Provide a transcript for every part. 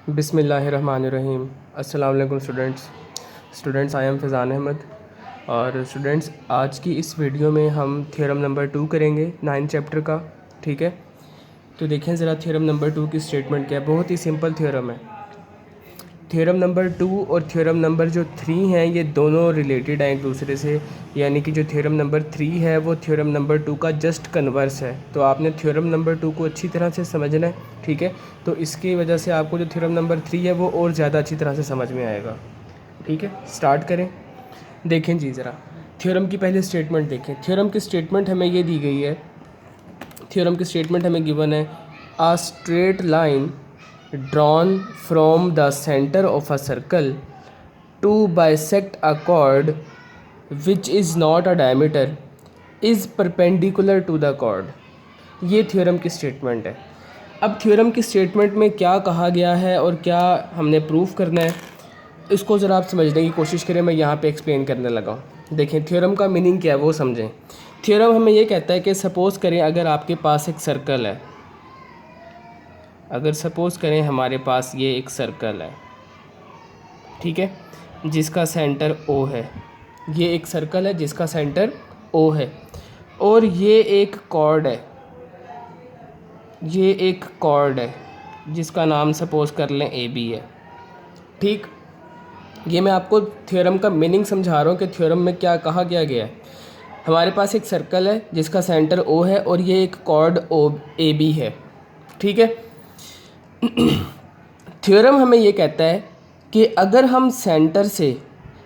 बिस्मिल्लाहिर्रहमानिर्रहीम। अस्सलाम वालेकुम students I am Faizan Ahmad. और स्टूडेंट्स आज की इस वीडियो में हम थ्योरम नंबर 2 करेंगे 9 चैप्टर का। ठीक है, तो देखें ज़रा थ्योरम नंबर 2 की स्टेटमेंट क्या है। बहुत ही सिंपल थ्योरम है। थ्योरम नंबर 2 और थ्योरम नंबर जो 3 हैं ये दोनों रिलेटेड हैं एक दूसरे से, यानी कि जो थ्योरम नंबर 3 है वो थ्योरम नंबर 2 का जस्ट कन्वर्स है। तो आपने थ्योरम नंबर 2 को अच्छी तरह से समझना है। ठीक है, तो इसकी वजह से आपको जो थ्योरम नंबर 3 है वो और ज़्यादा अच्छी तरह से समझ में आएगा। ठीक है, स्टार्ट करें। देखें जी ज़रा थ्योरम की पहले स्टेटमेंट देखें। थ्योरम की स्टेटमेंट हमें ये दी गई है, थ्योरम की स्टेटमेंट हमें गिवन है, आ straight line drawn from the center of a circle to bisect a chord which is not a diameter is perpendicular to the chord। ये थ्योरम की स्टेटमेंट है। अब थ्योरम की स्टेटमेंट में क्या कहा गया है और क्या हमने प्रूफ करना है, इसको ज़रा आप समझने की कोशिश करें। मैं यहाँ पे एक्सप्लेन करने लगा हूँ। देखें थ्योरम का मीनिंग क्या है वो समझें। थ्योरम हमें ये कहता है कि सपोज़ करें अगर आपके पास एक सर्कल है, अगर सपोज़ करें हमारे पास ये एक सर्कल है, ठीक है, जिसका सेंटर ओ है। ये एक सर्कल है जिसका सेंटर ओ है और ये एक कॉर्ड है, ये एक कॉर्ड है जिसका नाम सपोज़ कर लें ए बी है। ठीक, ये मैं आपको थ्योरम का मीनिंग समझा रहा हूँ कि थ्योरम में क्या कहा गया है। हमारे पास एक सर्कल है जिसका सेंटर ओ है और ये एक कॉर्ड ओ ए बी है। ठीक है, थ्योरम हमें ये कहता है कि अगर हम सेंटर से,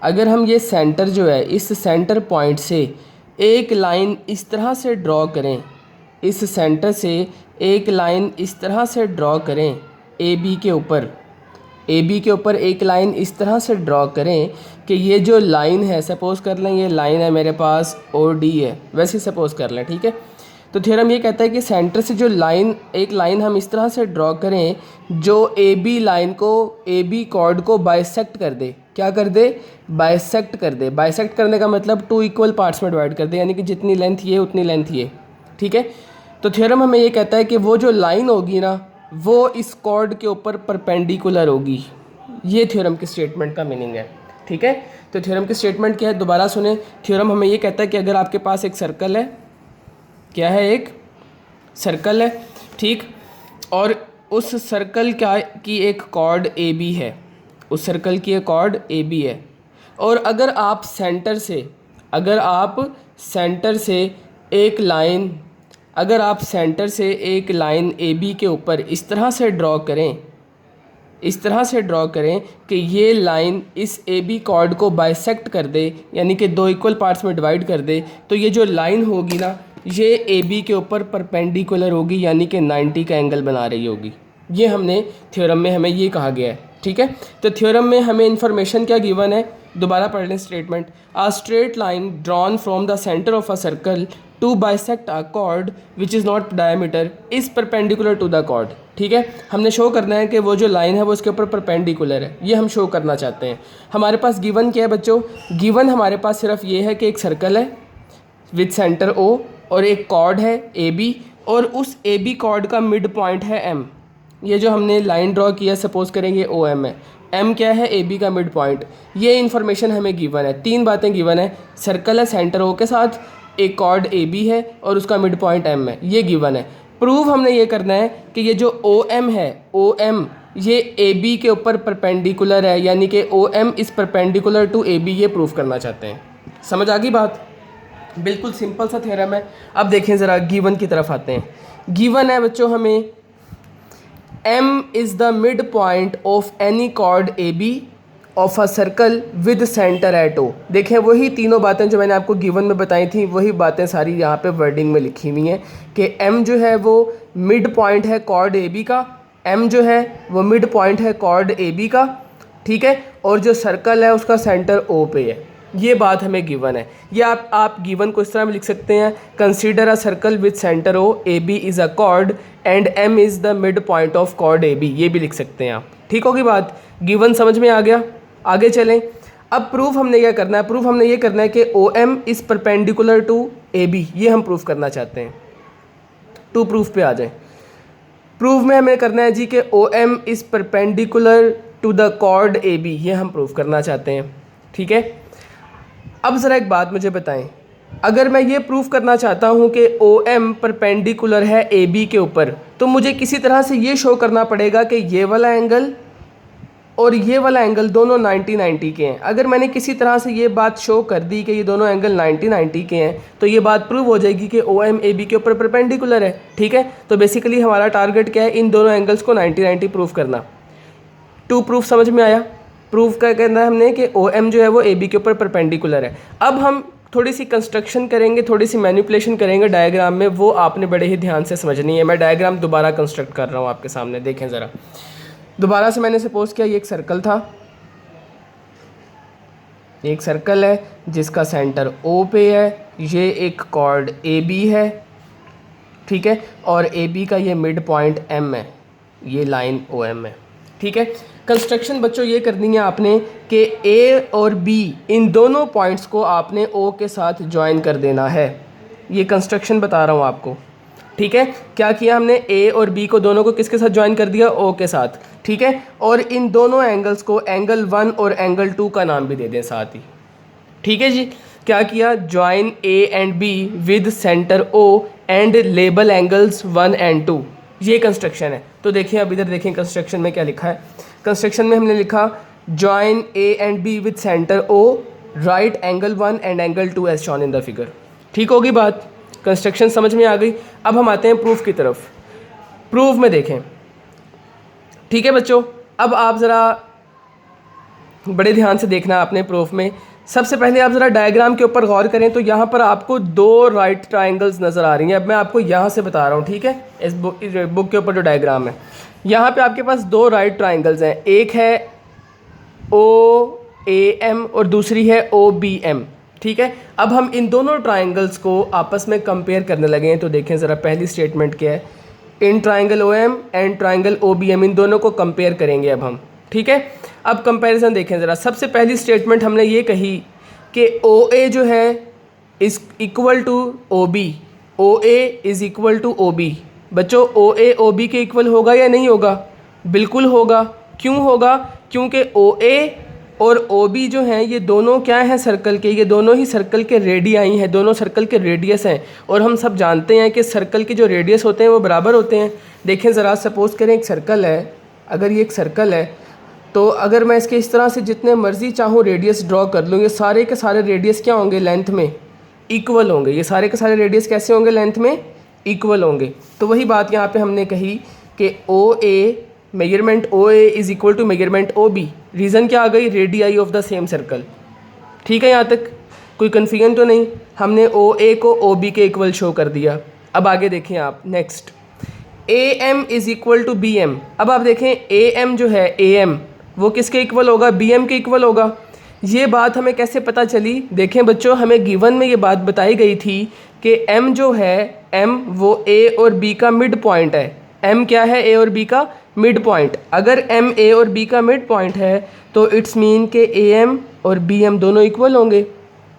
अगर हम ये सेंटर जो है इस सेंटर पॉइंट से एक लाइन इस तरह से ड्रॉ करें, इस सेंटर से एक लाइन इस तरह से ड्रॉ करें ए बी के ऊपर, ए बी के ऊपर एक लाइन इस तरह से ड्रॉ करें कि ये जो लाइन है, सपोज़ कर लें ये लाइन है मेरे पास ओ डी है, वैसे सपोज़ कर लें। ठीक है, तो थ्योरम ये कहता है कि सेंटर से जो लाइन, एक लाइन हम इस तरह से ड्रॉ करें जो ए बी लाइन को, ए बी कॉर्ड को बाइसेक्ट कर दे। क्या कर दे? बाइसेक्ट कर दे। बाइसेक्ट करने का मतलब 2 इक्वल पार्ट्स में डिवाइड कर दे, यानी कि जितनी लेंथ ये उतनी लेंथ ये। ठीक है, तो थ्योरम हमें ये कहता है कि वो जो लाइन होगी ना वो इस कॉर्ड के ऊपर परपेंडिकुलर होगी। ये थ्योरम की स्टेटमेंट का मीनिंग है। ठीक है, तो थ्योरम की स्टेटमेंट क्या है दोबारा सुने। थ्योरम हमें ये कहता है कि अगर आपके पास एक सर्कल है, क्या है, एक सर्कल है, ठीक, और उस सर्कल क्या की एक कॉर्ड ए बी है, उस सर्कल की एक कॉर्ड ए बी है, और अगर आप सेंटर से, अगर आप सेंटर से एक लाइन, अगर आप सेंटर से एक लाइन ए बी के ऊपर इस तरह से ड्रॉ करें, इस तरह से ड्रॉ करें कि ये लाइन इस ए बी कॉर्ड को बाइसेक्ट कर दे, यानी कि 2 इक्वल पार्ट्स में डिवाइड कर दे, तो ये जो लाइन होगी ना ये ए बी के ऊपर परपेंडिकुलर होगी, यानी कि 90 का एंगल बना रही होगी। ये हमने थ्योरम में हमें ये कहा गया है। ठीक है, तो थ्योरम में हमें इन्फॉर्मेशन क्या गिवन है, दोबारा पढ़ लें statement. A straight line drawn from the centre of a circle to bisect a chord which is not diameter is perpendicular to the chord. ठीक है, हमने शो करना है कि वो जो लाइन है वो उसके ऊपर परपेंडिकुलर है, ये हम शो करना चाहते हैं। हमारे पास गिवन क्या है बच्चों? गिवन हमारे पास सिर्फ ये है कि एक सर्कल है विद सेंटर ओ और एक कॉर्ड है ए बी, और उस ए बी कॉर्ड का मिड पॉइंट है एम। ये जो हमने लाइन ड्रॉ किया सपोज़ करेंगे ओ एम है, एम क्या है? ए बी का मिड पॉइंट। ये इन्फॉर्मेशन हमें गिवन है, 3 बातें गिवन है। सर्कल है सेंटर ओ के साथ, एक कॉर्ड ए बी है और उसका मिड पॉइंट एम है, ये गिवन है। प्रूव हमने ये करना है कि ये जो ओ एम है, ओ एम ये ए बी के ऊपर परपेंडिकुलर है, यानी कि O M is perpendicular to A B, ये प्रूव करना चाहते हैं। समझ आ गई बात? बिल्कुल सिंपल सा थ्योरम है। अब देखें ज़रा गिवन की तरफ आते हैं। गिवन है बच्चों हमें M is the mid point of any chord A B of a circle with centre at O. देखें वही तीनों बातें जो मैंने आपको गिवन में बताई थी, वही बातें सारी यहाँ पे वर्डिंग में लिखी हुई हैं कि M जो है वो मिड पॉइंट है कॉर्ड ए बी का, M जो है वो मिड पॉइंट है कॉर्ड ए बी का, ठीक है, और जो सर्कल है उसका सेंटर ओ पे है। ये बात हमें गिवन है। ये आप गिवन को इस तरह में लिख सकते हैं, consider a circle with centre O, A B is a chord and M is the mid point of chord A B, ये भी लिख सकते हैं आप। ठीक होगी बात? गिवन समझ में आ गया? आगे चलें। अब प्रूफ हमने क्या करना है? प्रूफ हमने ये करना है कि O M is perpendicular to A B, ये हम प्रूफ करना चाहते हैं। टू प्रूफ पे आ जाएं। प्रूव में हमें करना है जी कि O M is perpendicular to the chord A B, ये हम प्रूव करना चाहते हैं। ठीक है, अब ज़रा एक बात मुझे बताएं, अगर मैं ये प्रूव करना चाहता हूँ कि ओ एम परपेंडिकुलर है ए बी के ऊपर, तो मुझे किसी तरह से ये शो करना पड़ेगा कि ये वाला एंगल और ये वाला एंगल दोनों 90-90 के हैं। अगर मैंने किसी तरह से ये बात शो कर दी कि ये दोनों एंगल 90-90 के हैं, तो ये बात प्रूव हो जाएगी कि ओ एम ए बी के ऊपर परपेंडिकुलर है। ठीक है, तो बेसिकली हमारा टारगेट क्या है, इन दोनों एंगल्स को 90-90 प्रूव करना। टू प्रूफ समझ में आया। प्रूफ क्या करना है हमने कि ओ एम जो है वो ए बी के ऊपर परपेंडिकुलर है। अब हम थोड़ी सी कंस्ट्रक्शन करेंगे, थोड़ी सी मैनिपुलेशन करेंगे डायग्राम में, वो आपने बड़े ही ध्यान से समझनी है। मैं डायग्राम दोबारा कंस्ट्रक्ट कर रहा हूँ आपके सामने, देखें ज़रा। दोबारा से मैंने सपोज किया ये एक सर्कल था, एक सर्कल है जिसका सेंटर ओ पे है, ये एक कॉर्ड ए बी है। ठीक है, और ए बी का ये मिड पॉइंट एम है, ये लाइन ओ एम है। ठीक है, कंस्ट्रक्शन बच्चों ये करनी है आपने कि ए और बी इन दोनों पॉइंट्स को आपने ओ के साथ ज्वाइन कर देना है। ये कंस्ट्रक्शन बता रहा हूँ आपको। ठीक है, क्या किया हमने, ए और बी को दोनों को किसके साथ ज्वाइन कर दिया, ओ के साथ। ठीक है, और इन दोनों एंगल्स को एंगल 1 और एंगल 2 का नाम भी दे दें साथ ही। ठीक है जी, क्या किया, join A and B with centre O and label angles 1 and 2। ये कंस्ट्रक्शन है। तो देखिए अब इधर देखें कंस्ट्रक्शन में क्या लिखा है। कंस्ट्रक्शन में हमने लिखा join A and B with centre O, right angle 1 and angle 2 as shown in the figure. ठीक होगी बात, कंस्ट्रक्शन समझ में आ गई। अब हम आते हैं प्रूफ की तरफ। प्रूफ में देखें, ठीक है बच्चों, अब आप ज़रा बड़े ध्यान से देखना आपने प्रूफ में। सबसे पहले आप ज़रा डायग्राम के ऊपर गौर करें, तो यहाँ पर आपको 2 राइट ट्राइंगल्स नज़र आ रही हैं। अब मैं आपको यहाँ से बता रहा हूँ, ठीक है, इस बुक के ऊपर जो डायग्राम है, यहाँ पे आपके पास 2 राइट ट्राइंगल्स हैं। एक है ओ ए एम और दूसरी है ओ बी एम। ठीक है, अब हम इन दोनों ट्राइंगल्स को आपस में कंपेयर करने लगे हैं। तो देखें ज़रा पहली स्टेटमेंट क्या है, इन triangle O M and triangle O B M, इन दोनों को कंपेयर करेंगे अब हम। ठीक है, अब कंपैरिजन देखें ज़रा। सबसे पहली स्टेटमेंट हमने ये कही कि ओ ए जो है is equal to O B, O A is equal to O B. बच्चों ओ ए ओ बी के इक्वल होगा या नहीं होगा, बिल्कुल होगा। क्यों होगा, क्योंकि ओ ए और ओ बी जो हैं ये दोनों क्या हैं सर्कल के, ये दोनों ही सर्कल के रेडियाई हैं, दोनों सर्कल के रेडियस हैं। और हम सब जानते हैं कि सर्कल के जो रेडियस होते हैं वो बराबर होते हैं। देखें ज़रा, सपोज़ करें एक सर्कल है, अगर ये एक सर्कल है तो अगर मैं इसके इस तरह से जितने मर्ज़ी चाहूँ रेडियस ड्रॉ कर लूँ, ये सारे के सारे रेडियस क्या होंगे, लेंथ में इक्वल होंगे। ये सारे के सारे रेडियस कैसे होंगे, लेंथ में इक्वल होंगे। तो वही बात यहाँ पे हमने कही कि O A measurement O A is equal to measurement O B. Reason क्या आ गई, radii of the same circle. ठीक है, यहाँ तक कोई कन्फ्यूजन तो नहीं। हमने ओ ए को ओ बी के इक्वल शो कर दिया। अब आगे देखें आप, next A M is equal to B M. अब आप देखें ए एम जो है, ए एम वो किसके इक्वल होगा, बी एम के इक्वल होगा। ये बात हमें कैसे पता चली, देखें बच्चों, हमें गिवन में ये बात बताई गई थी कि एम जो है, एम वो ए और बी का मिड पॉइंट है। एम क्या है, ए और बी का मिड पॉइंट। अगर एम ए और बी का मिड पॉइंट है तो इट्स मीन के ए एम और बी एम दोनों इक्वल होंगे।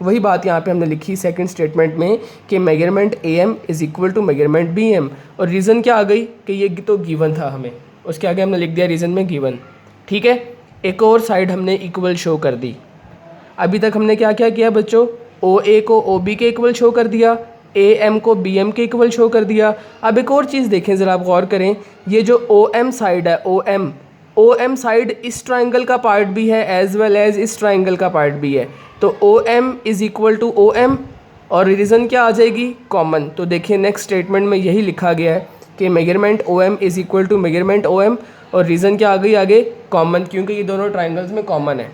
वही बात यहाँ पे हमने लिखी सेकंड स्टेटमेंट में कि measurement A M is equal to measurement B M. और रीज़न क्या आ गई कि ये तो गिवन था, हमें उसके आगे हमने लिख दिया रीज़न में गिवन। ठीक है, एक और साइड हमने इक्वल शो कर दी। अभी तक हमने क्या क्या किया बच्चों, ओ ए को ओ बी के इक्वल शो कर दिया, ए एम को बी एम के इक्वल शो कर दिया। अब एक और चीज़ देखें ज़रा, आप गौर करें, ये जो ओ एम साइड है, ओ एम साइड इस ट्राइंगल का पार्ट भी है एज वेल एज इस ट्राइंगल का पार्ट भी है। तो O M is equal to O M और रीज़न क्या आ जाएगी, कॉमन। तो देखिए नेक्स्ट स्टेटमेंट में यही लिखा गया है कि measurement O M is equal to measurement O M और रीज़न क्या आ गई आगे, कॉमन, क्योंकि ये दोनों ट्राइंगल्स में कॉमन है।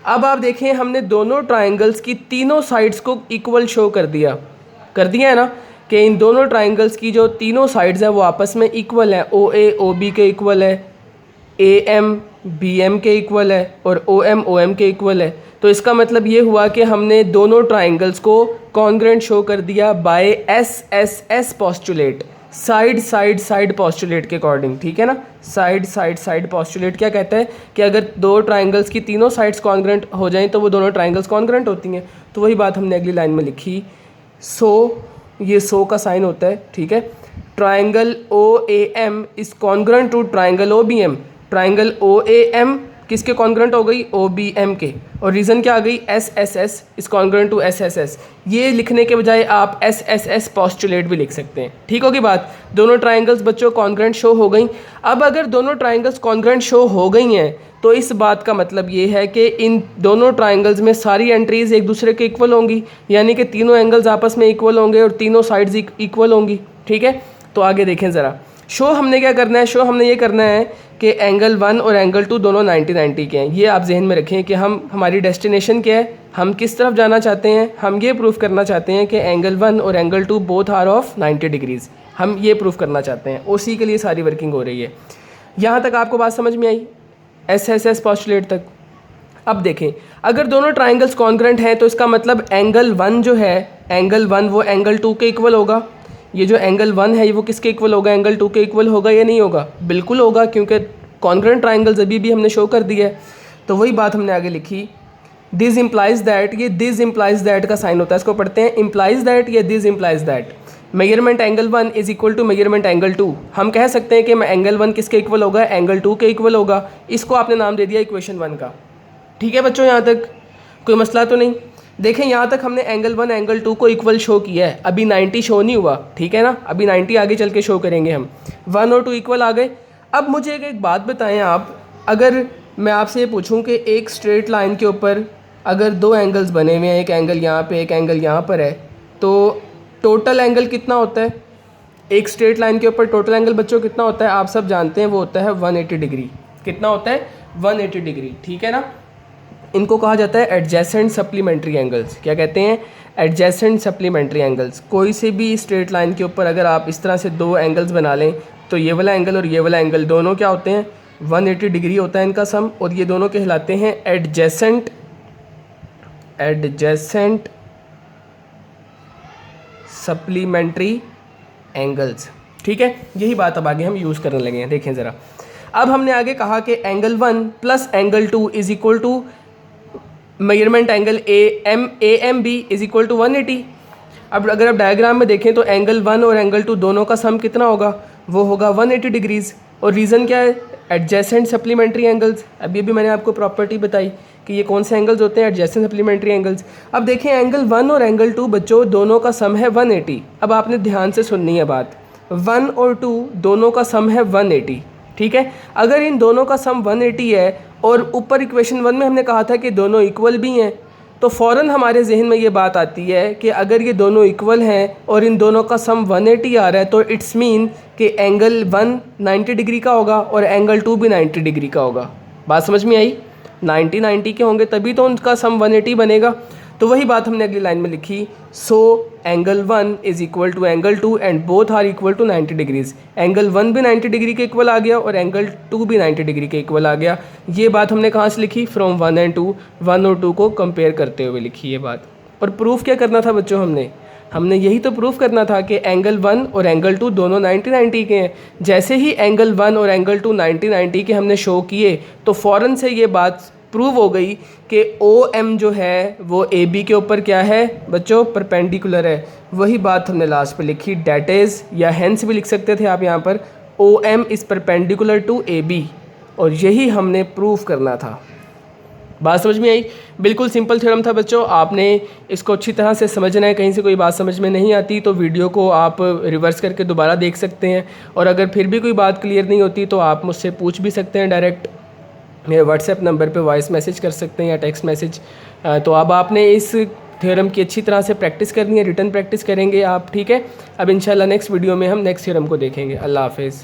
अब आप देखें हमने दोनों ट्राइंगल्स की तीनों साइड्स को इक्वल शो कर दिया है ना, कि इन दोनों ट्राइंगल्स की जो तीनों साइड्स हैं वो आपस में इक्वल हैं। ओ ए ओ बी के इक्वल है, ए एम बी एम के इक्वल है और ओ एम के इक्वल है। तो इसका मतलब ये हुआ कि हमने दोनों ट्राइंगल्स को कॉन्ग्रुएंट शो कर दिया by S S S postulate, side side side postulate के अकॉर्डिंग। ठीक है ना, साइड साइड साइड पोस्टुलेट क्या कहता है कि अगर दो ट्राइंगल्स की तीनों साइड्स कॉन्ग्रुएंट हो जाएं तो वो दोनों ट्राइंगल्स कॉन्ग्रुएंट होती हैं। तो वही बात हमने अगली लाइन में लिखी। सो ये सो का साइन होता है। ठीक है, triangle OAM is congruent to triangle OBM। Triangle OAM किसके कॉन्ग्रुएंट हो गई? OBM के। और रीज़न क्या आ गई? SSS is congruent to SSS। ये लिखने के बजाय आप SSS पोस्टुलेट भी लिख सकते हैं। ठीक होगी बात? दोनों ट्राइंगल्स बच्चों कॉन्ग्रुएंट शो हो गई। अब अगर दोनों ट्राइंगल्स कॉन्ग्रुएंट शो हो गई हैं तो इस बात का मतलब ये है कि इन दोनों ट्राइंगल्स में सारी एंट्रीज एक दूसरे के इक्वल होंगी, यानी कि तीनों एंगल्स आपस में इक्वल होंगे और तीनों साइड्स इक्वल होंगी। ठीक है, तो आगे देखें ज़रा। शो हमने क्या करना है? शो हमने ये करना है कि एंगल 1 और एंगल 2 दोनों 90-90 के हैं। ये आप जहन में रखें कि हमारी डेस्टिनेशन क्या है, हम किस तरफ जाना चाहते हैं। हम ये प्रूफ करना चाहते हैं कि एंगल 1 और angle 2 both are of 90 degrees. हम ये प्रूफ करना चाहते हैं, उसी के लिए सारी वर्किंग हो रही है। यहाँ तक आपको बात समझ में आई? SSS पोस्टुलेट तक। अब देखें, अगर दोनों ट्राइंगल्स कॉन्ग्रुएंट हैं तो इसका मतलब एंगल 1 जो है, एंगल 1 वो एंगल 2 के इक्वल होगा। ये जो एंगल 1 है वो किसके इक्वल होगा? एंगल 2 के इक्वल होगा या नहीं होगा? बिल्कुल होगा, क्योंकि कॉन्ग्रुएंट ट्राइंगल्स अभी भी हमने शो कर दिया है। तो वही बात हमने आगे लिखी, दिस इम्प्लाइज दैट। ये दिस इम्प्लाइज दैट का साइन होता है, इसको पढ़ते हैं। इम्प्लाइज दैट या this implies that measurement angle 1 is equal to measurement angle 2। हम कह सकते हैं कि एंगल 1 किसके इक्वल होगा? एंगल 2 के इक्वल होगा। इसको आपने नाम दे दिया इक्वेशन 1 का। ठीक है बच्चों, यहाँ तक कोई मसला तो नहीं? देखें, यहाँ तक हमने एंगल 1 एंगल 2 को इक्वल शो किया है। अभी 90 शो नहीं हुआ, ठीक है ना? अभी 90 आगे चल के शो करेंगे हम। 1 और 2 इक्वल आ गए। अब मुझे एक बात बताएं आप, अगर मैं आपसे ये पूछूं कि एक स्ट्रेट लाइन के ऊपर अगर दो एंगल्स बने हुए हैं, एक एंगल यहाँ पे एक एंगल यहाँ पर है, तो टोटल एंगल कितना होता है? एक स्ट्रेट लाइन के ऊपर टोटल एंगल बच्चों कितना होता है? आप सब जानते हैं, वो होता है 180 डिग्री। कितना होता है? 180 डिग्री। ठीक है ना? इनको कहा जाता है एडजेसेंट सप्लीमेंट्री एंगल्स। क्या कहते हैं? Adjacent supplementary angles. कोई से भी स्ट्रेट लाइन के ऊपर अगर आप इस तरह से दो एंगल्स बना लें तो ये वाला एंगल और ये वाला एंगल दोनों क्या होते हैं? 180 डिग्री होता है इनका सम, और ये दोनों कहलाते हैं एडजेसेंट सप्लीमेंट्री एंगल्स। ठीक है, यही बात अब आगे हम यूज़ करने लगे हैं। देखें ज़रा, अब हमने आगे कहा कि angle 1 plus angle 2 is equal to measurement angle AMB is equal to 180। अब अगर आप डायग्राम में देखें तो एंगल 1 और एंगल 2 दोनों का सम कितना होगा? वो होगा 180 डिग्रीज़। और रीज़न क्या है? Adjacent supplementary angles. अभी भी मैंने आपको प्रॉपर्टी बताई कि ये कौन से एंगल्स होते हैं? Adjacent supplementary angles. अब देखें, एंगल 1 और एंगल 2 बच्चों दोनों का सम है 180। अब आपने ध्यान से सुननी है बात, 1 और 2 दोनों का सम है 180। ठीक है, अगर इन दोनों का सम 180 है और ऊपर इक्वेशन 1 में हमने कहा था कि दोनों इक्वल भी हैं, तो फ़ौरन हमारे जहन में ये बात आती है कि अगर ये दोनों इक्वल हैं और इन दोनों का सम 180 आ रहा है तो इट्स मीन कि एंगल 1 90 डिग्री का होगा और एंगल 2 भी 90 डिग्री का होगा। बात समझ में आई? 90 के होंगे तभी तो उनका सम 180 बनेगा। तो वही बात हमने अगली लाइन में लिखी, so angle 1 is equal to angle 2 and both are equal to 90 degrees. Angle 1 भी 90 डिग्री के इक्वल आ गया और एंगल 2 भी 90 डिग्री के इक्वल आ गया। ये बात हमने कहाँ से लिखी? फ्रॉम 1 एंड 2, 1 और 2 को कंपेयर करते हुए लिखी ये बात। और प्रूफ क्या करना था बच्चों? हमने यही तो प्रूफ करना था कि एंगल 1 और एंगल 2 दोनों 90-90 के हैं। जैसे ही एंगल 1 और एंगल 2 90-90 के हमने शो किए तो फ़ौरन से ये बात प्रूव हो गई कि OM जो है वो AB के ऊपर क्या है बच्चों? परपेंडिकुलर है। वही बात हमने लास्ट पे लिखी, डैट इज़ या हेंस भी लिख सकते थे आप यहाँ पर, OM is perpendicular to AB, और यही हमने प्रूव करना था। बात समझ में आई? बिल्कुल सिंपल थ्योरम था बच्चों, आपने इसको अच्छी तरह से समझना है। कहीं से कोई बात समझ में नहीं आती तो वीडियो को आप रिवर्स करके दोबारा देख सकते हैं, और अगर फिर भी कोई बात क्लियर नहीं होती तो आप मुझसे पूछ भी सकते हैं डायरेक्ट। मेरे व्हाट्सएप नंबर पे वॉइस मैसेज कर सकते हैं या टेक्स्ट मैसेज। तो अब आपने इस थ्योरम की अच्छी तरह से प्रैक्टिस करनी है, रिटर्न प्रैक्टिस करेंगे आप। ठीक है, अब इंशाल्लाह नेक्स्ट वीडियो में हम नेक्स्ट थ्योरम को देखेंगे। अल्लाह हाफिज़।